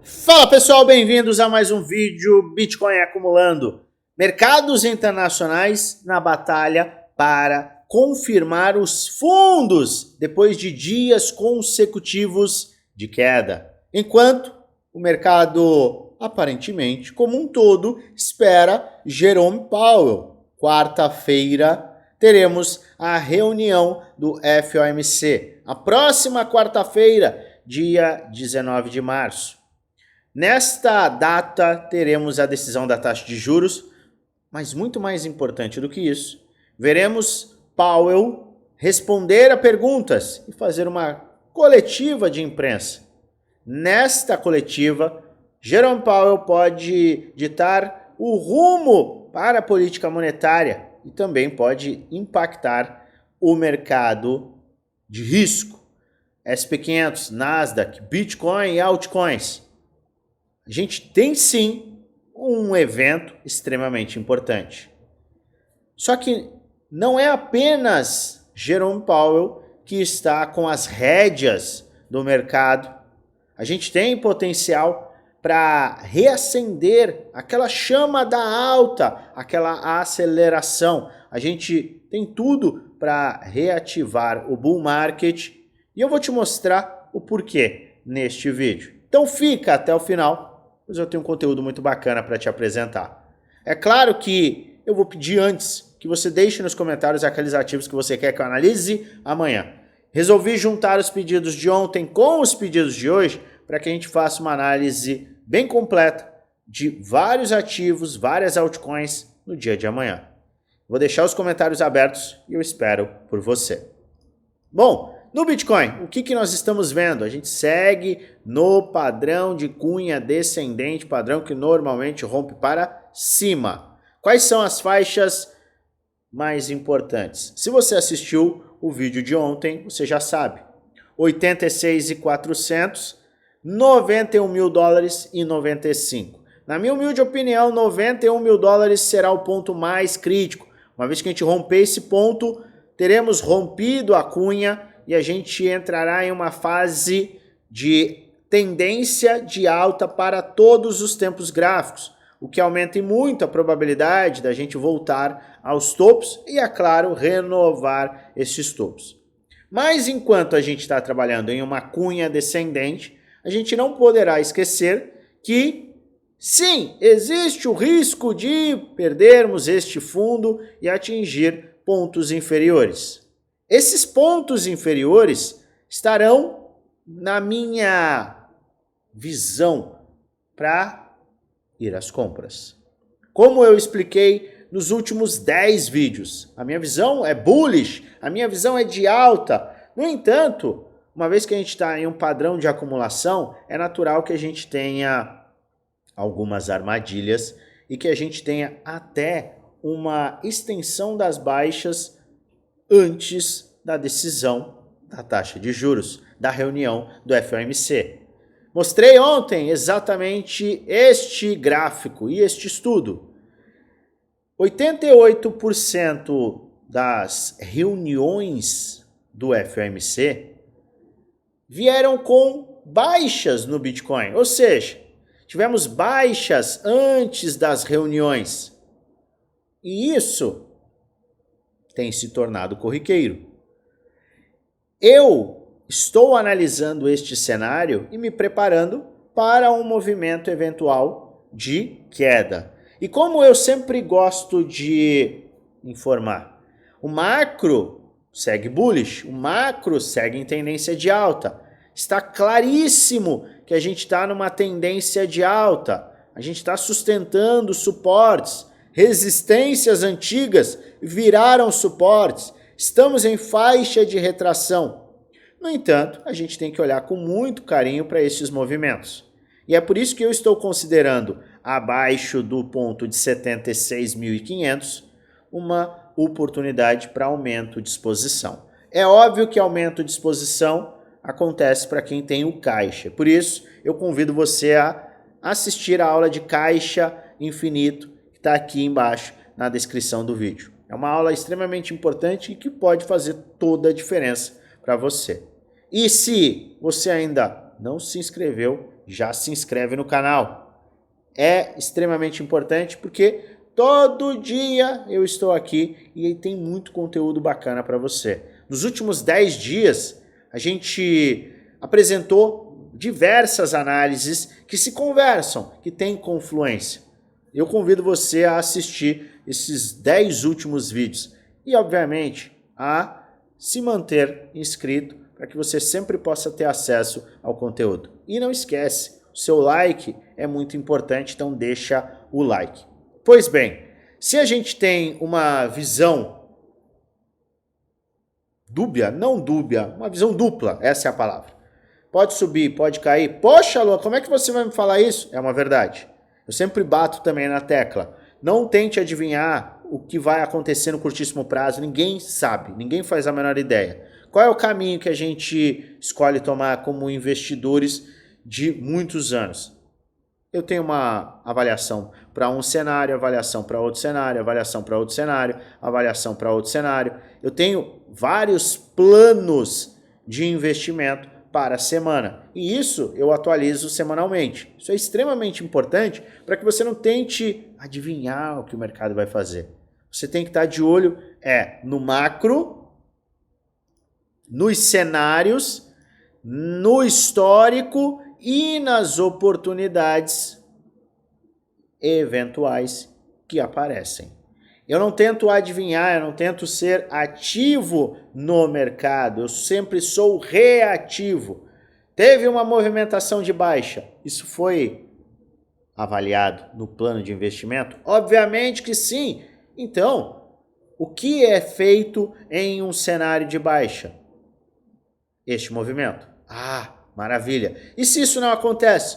Fala pessoal, bem-vindos a mais um vídeo Bitcoin acumulando. Mercados internacionais na batalha para confirmar os fundos depois de dias consecutivos de queda. Enquanto o mercado, aparentemente, como um todo, espera Jerome Powell. Quarta-feira teremos a reunião do FOMC. A próxima quarta-feira, dia 19 de março. Nesta data, teremos a decisão da taxa de juros, mas muito mais importante do que isso, veremos Powell responder a perguntas e fazer uma coletiva de imprensa. Nesta coletiva, Jerome Powell pode ditar o rumo para a política monetária e também pode impactar o mercado de risco. SP500, Nasdaq, Bitcoin e altcoins. A gente tem sim um evento extremamente importante. Só que não é apenas Jerome Powell que está com as rédeas do mercado. A gente tem potencial para reacender aquela chama da alta, aquela aceleração. A gente tem tudo para reativar o bull market e eu vou te mostrar o porquê neste vídeo. Então fica até o final, pois eu tenho um conteúdo muito bacana para te apresentar. É claro que eu vou pedir antes que você deixe nos comentários aqueles ativos que você quer que eu analise amanhã. Resolvi juntar os pedidos de ontem com os pedidos de hoje para que a gente faça uma análise bem completa de vários ativos, várias altcoins no dia de amanhã. Vou deixar os comentários abertos e eu espero por você. Bom, no Bitcoin, o que nós estamos vendo? A gente segue no padrão de cunha descendente, padrão que normalmente rompe para cima. Quais são as faixas mais importantes? Se você assistiu o vídeo de ontem, você já sabe. 86.400, 91 mil dólares e 95. Na minha humilde opinião, 91 mil dólares será o ponto mais crítico. Uma vez que a gente romper esse ponto, teremos rompido a cunha e a gente entrará em uma fase de tendência de alta para todos os tempos gráficos, o que aumenta muito a probabilidade da gente voltar aos topos e, é claro, renovar esses topos. Mas enquanto a gente está trabalhando em uma cunha descendente, a gente não poderá esquecer que, sim, existe o risco de perdermos este fundo e atingir pontos inferiores. Esses pontos inferiores estarão na minha visão para ir às compras. Como eu expliquei nos últimos 10 vídeos, a minha visão é bullish, a minha visão é de alta. No entanto, uma vez que a gente está em um padrão de acumulação, é natural que a gente tenha algumas armadilhas e que a gente tenha até uma extensão das baixas antes da decisão da taxa de juros, da reunião do FOMC. Mostrei ontem exatamente este gráfico e este estudo. 88% das reuniões do FOMC vieram com baixas no Bitcoin, ou seja, tivemos baixas antes das reuniões. E isso tem se tornado corriqueiro. Eu estou analisando este cenário e me preparando para um movimento eventual de queda. E como eu sempre gosto de informar, o macro segue bullish, o macro segue em tendência de alta. Está claríssimo que a gente está numa tendência de alta. A gente está sustentando suportes. Resistências antigas viraram suportes. Estamos em faixa de retração. No entanto, a gente tem que olhar com muito carinho para esses movimentos. E é por isso que eu estou considerando abaixo do ponto de 76.500 uma oportunidade para aumento de exposição. É óbvio que aumento de exposição acontece para quem tem o caixa. Por isso, eu convido você a assistir a aula de caixa infinito que está aqui embaixo na descrição do vídeo. É uma aula extremamente importante e que pode fazer toda a diferença para você. E se você ainda não se inscreveu, já se inscreve no canal. É extremamente importante porque todo dia eu estou aqui e tem muito conteúdo bacana para você. Nos últimos 10 dias, a gente apresentou diversas análises que se conversam, que têm confluência. Eu convido você a assistir esses 10 últimos vídeos e, obviamente, a se manter inscrito para que você sempre possa ter acesso ao conteúdo. E não esquece, o seu like é muito importante, então deixa o like. Pois bem, se a gente tem uma visão dúbia, não dúbia, uma visão dupla, essa é a palavra. Pode subir, pode cair. Poxa, Lua, como é que você vai me falar isso? É uma verdade. Eu sempre bato também na tecla. Não tente adivinhar o que vai acontecer no curtíssimo prazo. Ninguém sabe, ninguém faz a menor ideia. Qual é o caminho que a gente escolhe tomar como investidores de muitos anos? Eu tenho uma avaliação para um cenário, avaliação para outro cenário, avaliação para outro cenário, avaliação para outro cenário. Eu tenho vários planos de investimento para a semana. E isso eu atualizo semanalmente. Isso é extremamente importante para que você não tente adivinhar o que o mercado vai fazer. Você tem que estar de olho no macro, nos cenários, no histórico e nas oportunidades eventuais que aparecem. Eu não tento adivinhar, eu não tento ser ativo no mercado, eu sempre sou reativo. Teve uma movimentação de baixa, isso foi avaliado no plano de investimento? Obviamente que sim. Então, o que é feito em um cenário de baixa? Este movimento. Ah, maravilha. E se isso não acontece?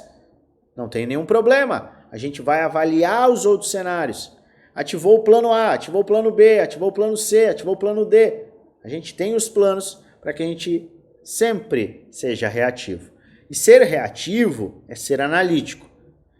Não tem nenhum problema. A gente vai avaliar os outros cenários. Ativou o plano A, ativou o plano B, ativou o plano C, ativou o plano D. A gente tem os planos para que a gente sempre seja reativo. E ser reativo é ser analítico.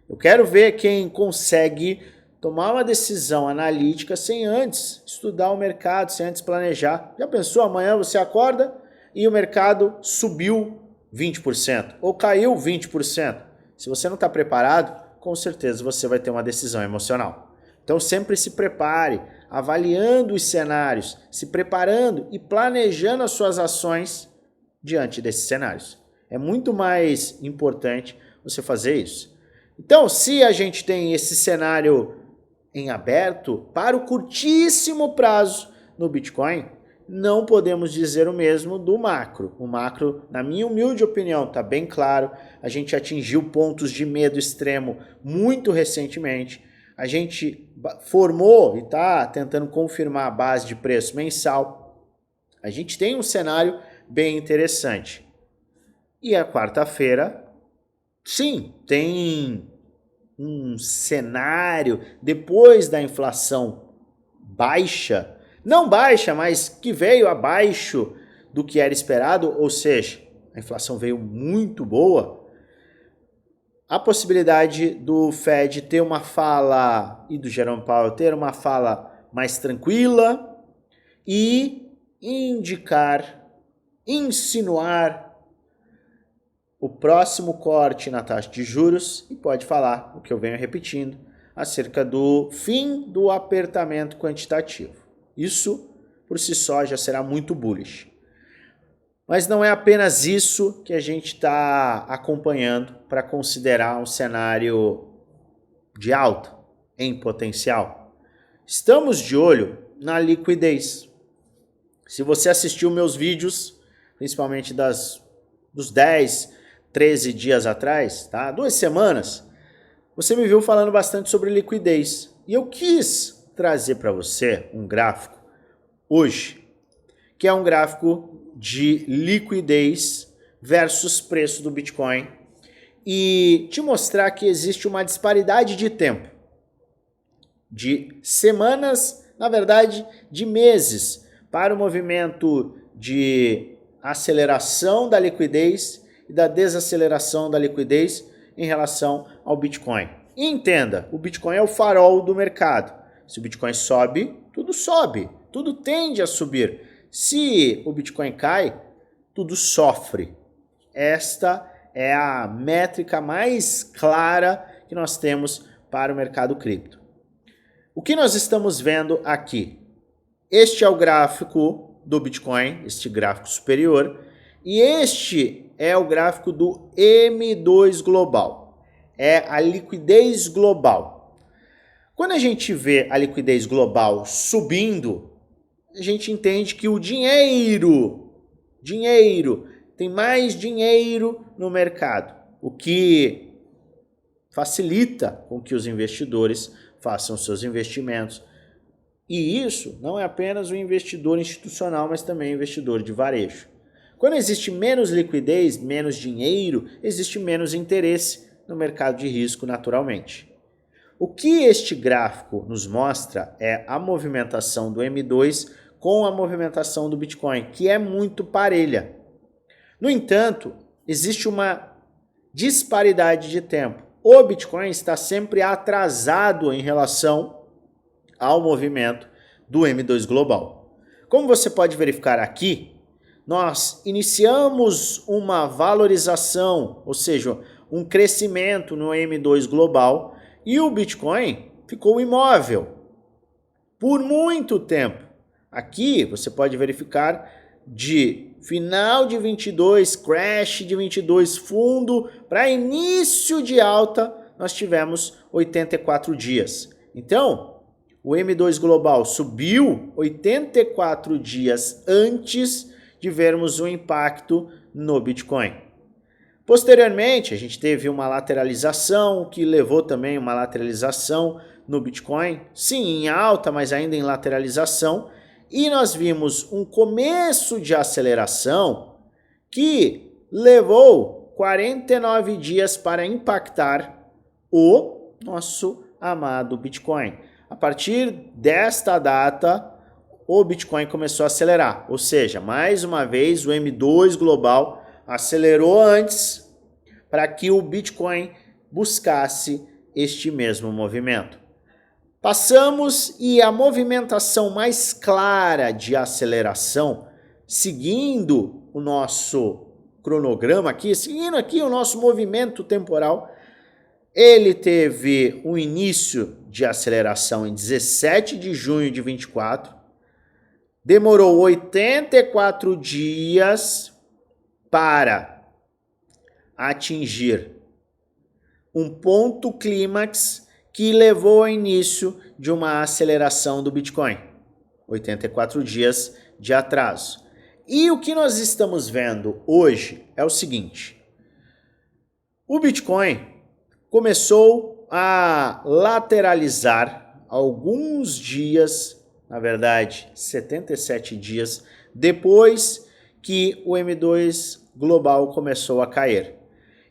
Eu quero ver quem consegue tomar uma decisão analítica sem antes estudar o mercado, sem antes planejar. Já pensou, amanhã você acorda e o mercado subiu 20% ou caiu 20%? Se você não está preparado, com certeza você vai ter uma decisão emocional. Então sempre se prepare, avaliando os cenários, se preparando e planejando as suas ações diante desses cenários. É muito mais importante você fazer isso. Então, se a gente tem esse cenário em aberto para o curtíssimo prazo no Bitcoin, não podemos dizer o mesmo do macro. O macro, na minha humilde opinião, está bem claro. A gente atingiu pontos de medo extremo muito recentemente. A gente formou e está tentando confirmar a base de preço mensal. A gente tem um cenário bem interessante. E a quarta-feira, sim, tem um cenário depois da inflação baixa, não baixa, mas que veio abaixo do que era esperado, ou seja, a inflação veio muito boa. A possibilidade do Fed ter uma fala e do Jerome Powell ter uma fala mais tranquila e indicar, insinuar o próximo corte na taxa de juros e pode falar o que eu venho repetindo acerca do fim do apertamento quantitativo. Isso por si só já será muito bullish. Mas não é apenas isso que a gente está acompanhando para considerar um cenário de alta em potencial. Estamos de olho na liquidez. Se você assistiu meus vídeos, principalmente dos 10, 13 dias atrás, tá? 2 semanas, você me viu falando bastante sobre liquidez. E eu quis trazer para você um gráfico hoje, que é um gráfico de liquidez versus preço do Bitcoin e te mostrar que existe uma disparidade de tempo, de semanas, na verdade, de meses, para o movimento de aceleração da liquidez e da desaceleração da liquidez em relação ao Bitcoin. E entenda, o Bitcoin é o farol do mercado. Se o Bitcoin sobe, tudo tende a subir. Se o Bitcoin cai, tudo sofre. Esta é a métrica mais clara que nós temos para o mercado cripto. O que nós estamos vendo aqui? Este é o gráfico do Bitcoin, este gráfico superior, e este é o gráfico do M2 global, é a liquidez global. Quando a gente vê a liquidez global subindo, a gente entende que o dinheiro, tem mais dinheiro no mercado, o que facilita com que os investidores façam seus investimentos. E isso não é apenas o investidor institucional, mas também o investidor de varejo. Quando existe menos liquidez, menos dinheiro, existe menos interesse no mercado de risco naturalmente. O que este gráfico nos mostra é a movimentação do M2 com a movimentação do Bitcoin, que é muito parelha. No entanto, existe uma disparidade de tempo. O Bitcoin está sempre atrasado em relação ao movimento do M2 global. Como você pode verificar aqui, nós iniciamos uma valorização, ou seja, um crescimento no M2 global e o Bitcoin ficou imóvel por muito tempo. Aqui você pode verificar de final de 22, crash de 22, fundo para início de alta, nós tivemos 84 dias. Então, o M2 global subiu 84 dias antes de vermos o impacto no Bitcoin. Posteriormente, a gente teve uma lateralização, que levou também uma lateralização no Bitcoin, sim, em alta, mas ainda em lateralização, e nós vimos um começo de aceleração que levou 49 dias para impactar o nosso amado Bitcoin. A partir desta data, o Bitcoin começou a acelerar, ou seja, mais uma vez o M2 global acelerou antes para que o Bitcoin buscasse este mesmo movimento. Passamos e a movimentação mais clara de aceleração, seguindo o nosso cronograma aqui, seguindo aqui o nosso movimento temporal, ele teve um início de aceleração em 17 de junho de 24, demorou 84 dias para atingir um ponto clímax que levou ao início de uma aceleração do Bitcoin. 84 dias de atraso. E o que nós estamos vendo hoje é o seguinte. O Bitcoin começou a lateralizar alguns dias, na verdade 77 dias, depois que o M2 global começou a cair.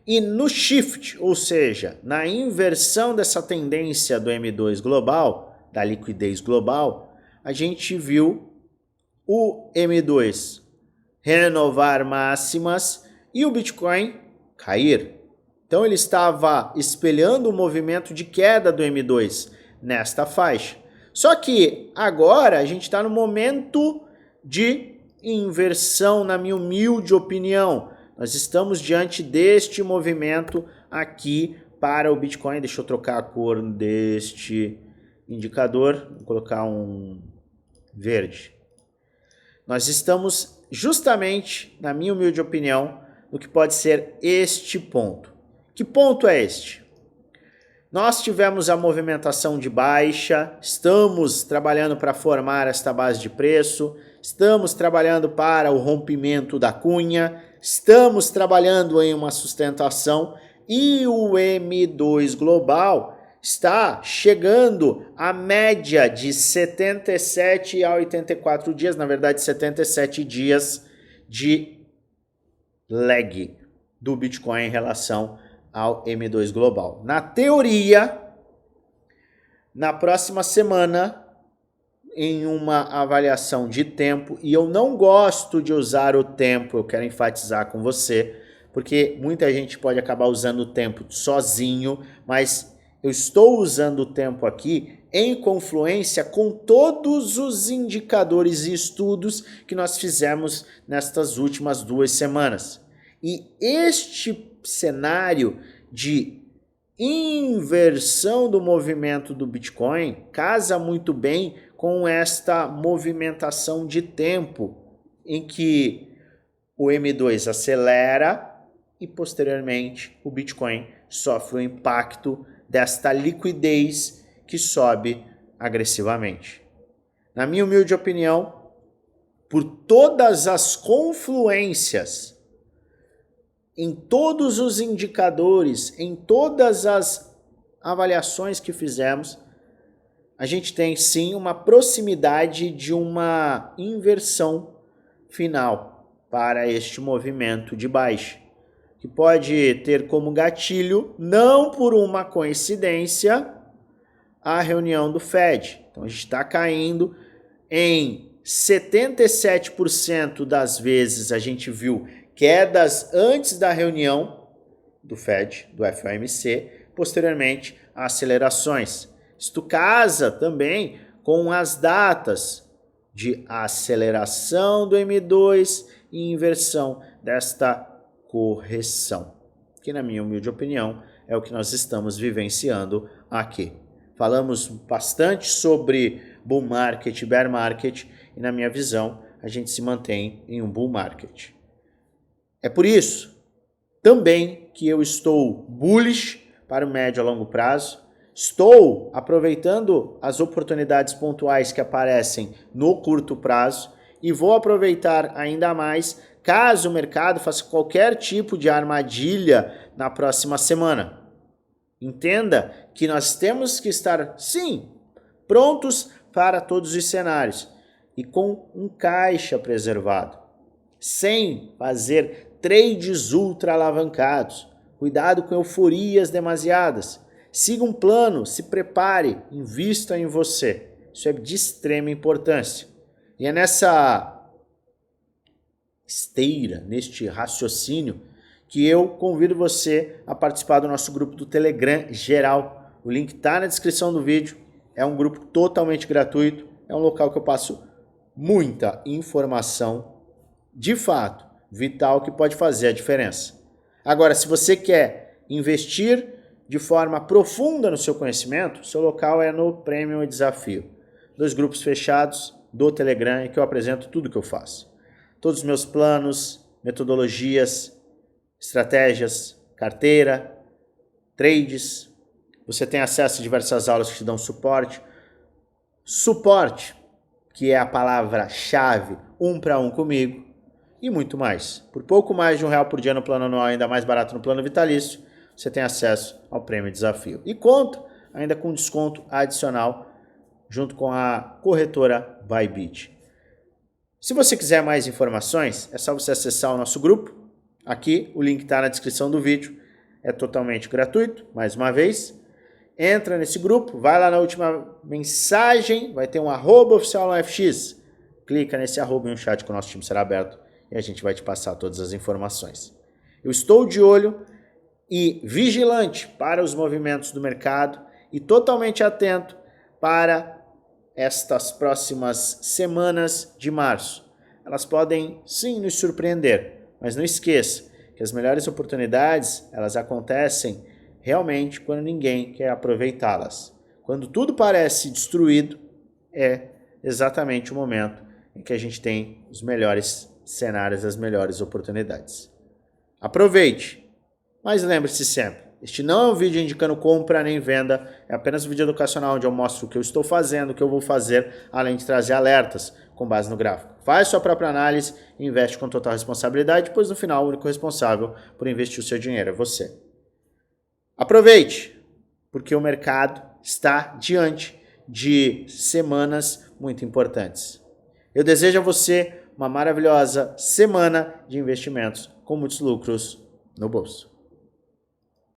E no shift, ou seja, na inversão dessa tendência do M2 global, da liquidez global, a gente viu o M2 renovar máximas e o Bitcoin cair. Então ele estava espelhando o movimento de queda do M2 nesta faixa. Só que agora a gente está no momento de inversão, na minha humilde opinião. Nós estamos diante deste movimento aqui para o Bitcoin. Deixa eu trocar a cor deste indicador, vou colocar um verde. Nós estamos justamente, na minha humilde opinião, no que pode ser este ponto. Que ponto é este? Nós tivemos a movimentação de baixa, estamos trabalhando para formar esta base de preço, estamos trabalhando para o rompimento da cunha, estamos trabalhando em uma sustentação e o M2 global está chegando à média de 77 a 84 dias, na verdade 77 dias de lag do Bitcoin em relação ao M2 global. Na teoria, na próxima semana, em uma avaliação de tempo, e eu não gosto de usar o tempo, eu quero enfatizar com você, porque muita gente pode acabar usando o tempo sozinho, mas eu estou usando o tempo aqui em confluência com todos os indicadores e estudos que nós fizemos nestas últimas 2 semanas. E este cenário de inversão do movimento do Bitcoin casa muito bem com esta movimentação de tempo em que o M2 acelera e posteriormente o Bitcoin sofre o impacto desta liquidez que sobe agressivamente. Na minha humilde opinião, por todas as confluências, em todos os indicadores, em todas as avaliações que fizemos, a gente tem sim uma proximidade de uma inversão final para este movimento de baixa, que pode ter como gatilho, não por uma coincidência, a reunião do Fed. Então a gente está caindo em 77% das vezes a gente viu quedas antes da reunião do Fed, do FOMC, posteriormente acelerações. Isto casa também com as datas de aceleração do M2 e inversão desta correção, que na minha humilde opinião é o que nós estamos vivenciando aqui. Falamos bastante sobre bull market e bear market e na minha visão a gente se mantém em um bull market. É por isso também que eu estou bullish para o médio a longo prazo. Estou aproveitando as oportunidades pontuais que aparecem no curto prazo e vou aproveitar ainda mais caso o mercado faça qualquer tipo de armadilha na próxima semana. Entenda que nós temos que estar, sim, prontos para todos os cenários e com um caixa preservado, sem fazer trades ultra alavancados. Cuidado com euforias demasiadas. Siga um plano, se prepare, invista em você. Isso é de extrema importância. E é nessa esteira, neste raciocínio, que eu convido você a participar do nosso grupo do Telegram geral. O link está na descrição do vídeo. É um grupo totalmente gratuito. É um local que eu passo muita informação, de fato, vital, que pode fazer a diferença. Agora, se você quer investir de forma profunda no seu conhecimento, seu local é no Premium e Desafio. 2 grupos fechados do Telegram em que eu apresento tudo que eu faço. Todos os meus planos, metodologias, estratégias, carteira, trades. Você tem acesso a diversas aulas que te dão suporte. Suporte, que é a palavra-chave, 1 para 1 comigo. E muito mais. Por pouco mais de R$1 por dia no plano anual, ainda mais barato no plano vitalício, você tem acesso ao Prêmio Desafio. E conta ainda com desconto adicional junto com a corretora Bybit. Se você quiser mais informações, é só você acessar o nosso grupo. Aqui, o link está na descrição do vídeo. É totalmente gratuito, mais uma vez. Entra nesse grupo, vai lá na última mensagem, vai ter um @oficial no FX. Clica nesse @ e um chat que o nosso time será aberto e a gente vai te passar todas as informações. Eu estou de olho e vigilante para os movimentos do mercado e totalmente atento para estas próximas semanas de março. Elas podem sim nos surpreender, mas não esqueça que as melhores oportunidades elas acontecem realmente quando ninguém quer aproveitá-las. Quando tudo parece destruído, é exatamente o momento em que a gente tem os melhores cenários, as melhores oportunidades. Aproveite, mas lembre-se sempre, este não é um vídeo indicando compra nem venda, é apenas um vídeo educacional onde eu mostro o que eu estou fazendo, o que eu vou fazer, além de trazer alertas com base no gráfico. Faz sua própria análise e investe com total responsabilidade, pois no final o único responsável por investir o seu dinheiro é você. Aproveite, porque o mercado está diante de semanas muito importantes. Eu desejo a você uma maravilhosa semana de investimentos com muitos lucros no bolso.